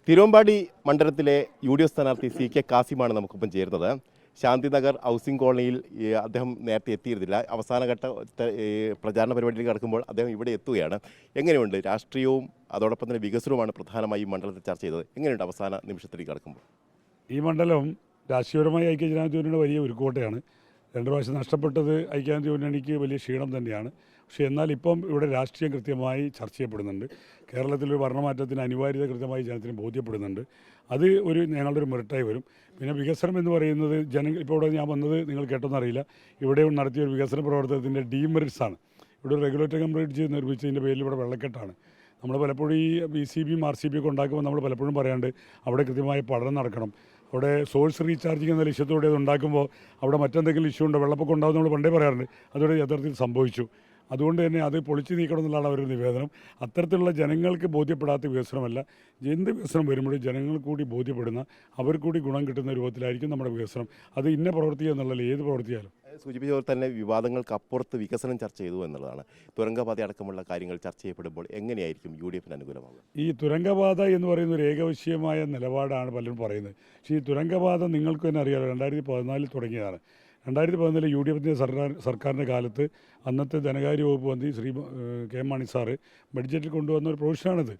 തിരുവമ്പാടി മണ്ഡലത്തിലെ UDF സ്ഥാനാർത്ഥി CK കാസിമാണ് നമുക്കൊപ്പം ചേരുന്നത്. ശാന്തിനഗർ ഹൗസിംഗ് കോളനിയിൽ അദ്ദേഹം നേരത്തെ എത്തിയിരുന്നില്ല. അവസാനഘട്ട പ്രചാരണ പരിപാടിയിൽ കടക്കുമ്പോൾ അദ്ദേഹം ഇവിടെ എത്തുകയാണ്. എങ്ങനെയുണ്ട്? രാഷ്ട്രീയവും അതോടൊപ്പം തന്നെ വികസനവുമാണ് പ്രധാനമായും മണ്ഡലത്തിൽ ചർച്ച ചെയ്തത്. എങ്ങനെയുണ്ട് അവസാന നിമിഷത്തിലേക്ക് കടക്കുമ്പോൾ? ഈ മണ്ഡലം രാഷ്ട്രീയപരമായി ഐക്യജനാധിപത്യ മുന്നണിയുടെ വലിയ ഉരുക്കോട്ടയാണ്. 2 പ്രാവശ്യം നഷ്ടപ്പെട്ടത് ഐക്യജനാധിപത്യ മുന്നണിക്ക് വലിയ ക്ഷീണം തന്നെയാണ്. പക്ഷേ എന്നാൽ ഇപ്പം ഇവിടെ രാഷ്ട്രീയം കൃത്യമായി ചർച്ച ചെയ്യപ്പെടുന്നുണ്ട്. കേരളത്തിലൊരു ഭരണമാറ്റത്തിന് അനിവാര്യത കൃത്യമായി ജനത്തിന് ബോധ്യപ്പെടുന്നുണ്ട്. അത് ഞങ്ങളുടെ ഒരു മെറിറ്റായി വരും. പിന്നെ വികസനം എന്ന് പറയുന്നത് ഇപ്പോൾ ഇവിടെ ഞാൻ വന്നത് നിങ്ങൾ കേട്ടോന്നറിയില്ല. ഇവിടെ നടത്തിയ ഒരു വികസന പ്രവർത്തനത്തിൻ്റെ ഡീമെറിറ്റ്സാണ്. ഇവിടെ ഒരു റെഗുലേറ്ററി കംപ്ലീറ്റ് നിർമ്മിച്ചതിൻ്റെ പേരിൽ ഇവിടെ വെള്ളക്കെട്ടാണ്. നമ്മൾ പലപ്പോഴും ഈ BCBയും RCB ഒക്കെ ഉണ്ടാക്കുമ്പോൾ നമ്മൾ പലപ്പോഴും പറയാണ്ട് അവിടെ കൃത്യമായ പഠനം നടക്കണം. അവിടെ സോഴ്സ് റീചാർജിങ് എന്ന ലക്ഷ്യത്തോടെ അത് ഉണ്ടാക്കുമ്പോൾ അവിടെ മറ്റെന്തെങ്കിലും ഇഷ്യൂ ഉണ്ടോ, വെള്ളപ്പൊക്കം ഉണ്ടാകും നമ്മൾ പണ്ടേ പറയാറുണ്ട്. അതോടെ യഥാർത്ഥത്തിൽ സംഭവിച്ചു. അതുകൊണ്ട് തന്നെ അത് പൊളിച്ചു നീക്കണം എന്നുള്ളതാണ് അവരുടെ നിവേദനം. അത്തരത്തിലുള്ള ജനങ്ങൾക്ക് ബോധ്യപ്പെടാത്ത വികസനമല്ല. എന്ത് വികസനം വരുമ്പോഴും ജനങ്ങൾ കൂടി ബോധ്യപ്പെടുന്ന, അവർ കൂടി ഗുണം കിട്ടുന്ന രൂപത്തിലായിരിക്കും നമ്മുടെ വികസനം. അത് ഇന്ന പ്രവൃത്തി എന്നുള്ളതിൽ ഏത് പ്രവൃത്തിയാലും സൂചിപ്പിച്ച പോലെ തന്നെ വിവാദങ്ങൾക്ക് അപ്പുറത്ത് വികസനം ചർച്ച ചെയ്തു എന്നുള്ളതാണ്. തുരങ്കപാത അടക്കമുള്ള കാര്യങ്ങൾ ചർച്ച ചെയ്യപ്പെടുമ്പോൾ എങ്ങനെയായിരിക്കും UDFന് അനുകൂലമാകുക? ഈ തുരങ്കപാത എന്ന് പറയുന്ന ഒരു ഏകപക്ഷീയമായ നിലപാടാണ് പലരും പറയുന്നത്. പക്ഷേ ഈ തുരങ്കപാത നിങ്ങൾക്ക് തന്നെ അറിയാമല്ലോ, 2014 തുടങ്ങിയതാണ്. 2014 UDFിൻ്റെ സർക്കാരിൻ്റെ കാലത്ത് അന്നത്തെ ധനകാര്യ വകുപ്പ് മന്ത്രി ശ്രീ K മാണി സാറ് ബഡ്ജറ്റിൽ കൊണ്ടുവന്ന ഒരു പ്രൊവിഷനാണിത്.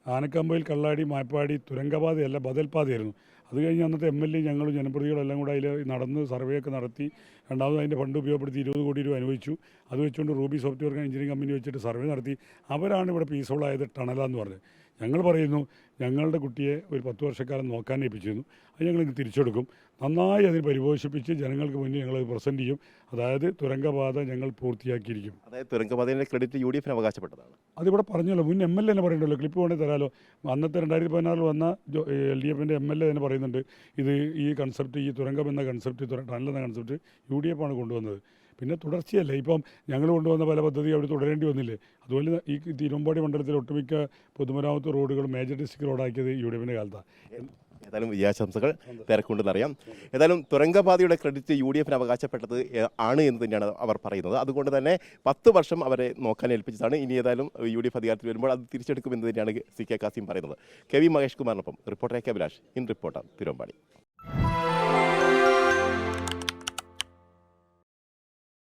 ആനക്കമ്പയിൽ കള്ളാടി മായപ്പാടി തുരങ്കപാതയല്ല, ബദൽപാതയായിരുന്നു. അത് കഴിഞ്ഞ് അന്നത്തെ MLA ഞങ്ങളും ജനപ്രതിനിധികളും എല്ലാം കൂടെ അതിൽ നടന്ന് സർവേ ഒക്കെ നടത്തി രണ്ടാമത് അതിൻ്റെ ഫണ്ട് ഉപയോഗപ്പെടുത്തി 20 കോടി രൂപ അനുവദിച്ചു. അത് വെച്ചുകൊണ്ട് റൂബി സോഫ്റ്റ്വെയർ എഞ്ചിനീയറിംഗ് കമ്പനി വെച്ചിട്ട് സർവേ നടത്തി. അവരാണ് ഇവിടെ പീസ്ഫുള്ളായത് ടണലാന്ന് പറഞ്ഞത്. ഞങ്ങൾ പറയുന്നു, ഞങ്ങളുടെ കുട്ടിയെ ഒരു 10 വർഷക്കാലം നോക്കാൻ ഏൽപ്പിച്ചിരുന്നു. അത് ഞങ്ങൾ തിരിച്ചെടുക്കും. നന്നായി അതിന് പരിപോഷിപ്പിച്ച് ജനങ്ങൾക്ക് മുന്നിൽ ഞങ്ങളത് പ്രസൻറ്റ് ചെയ്യും. അതായത് തുരങ്കപാത ഞങ്ങൾ പൂർത്തിയാക്കിയിരിക്കും. അതായത് തുരങ്കപാതയുടെ ക്രെഡിറ്റ് UDFന് അവകാശപ്പെട്ടതാണ്. അതിവിടെ പറഞ്ഞല്ലോ, മുൻ MLA തന്നെ പറയണ്ടല്ലോ, ക്ലിപ്പ് വേണേൽ തരാമല്ലോ. അന്നത്തെ 2014 വന്ന LDFിൻ്റെ MLA തന്നെ പറയുന്നുണ്ട്, ഇത് ഈ കൺസെപ്റ്റ്, ഈ തുരങ്കം എന്ന കൺസെപ്റ്റ്, ടണൽ എന്ന കൺസെപ്റ്റ് UDF ആണ് കൊണ്ടുവന്നത്. പിന്നെ തുടർച്ചയല്ലേ, ഇപ്പം ഞങ്ങൾ കൊണ്ടുവന്ന പല പദ്ധതി അവിടെ തുടരേണ്ടി വന്നില്ലേ. അതുപോലെ ഈ തിരുവമ്പാടി മണ്ഡലത്തിലെ ഒട്ടുമിക്ക പൊതുമരാമത്ത് റോഡുകൾ മേജർ ഡിസ്ട്രിക്ട് റോഡാക്കിയത് UDFിൻ്റെ കാലത്താണ്. ഏതായാലും വിജയാശംസകൾ, തിരക്കുണ്ടെന്നറിയാം. ഏതായാലും തുരങ്കപാതയുടെ ക്രെഡിറ്റ് UDFന് അവകാശപ്പെട്ടത് ആണ് എന്ന് തന്നെയാണ് അവർ പറയുന്നത്. അതുകൊണ്ട് തന്നെ 10 വർഷം അവരെ നോക്കാൻ ഏൽപ്പിച്ചതാണ്. ഇനി ഏതായാലും UDF അധികാരത്തിൽ വരുമ്പോൾ അത് തിരിച്ചെടുക്കുമെന്ന് തന്നെയാണ് CK കാസിം പറയുന്നത്. KV മഹേഷ് കുമാറിനൊപ്പം reporter AK Abhilash, in reporter, Thiruvambady.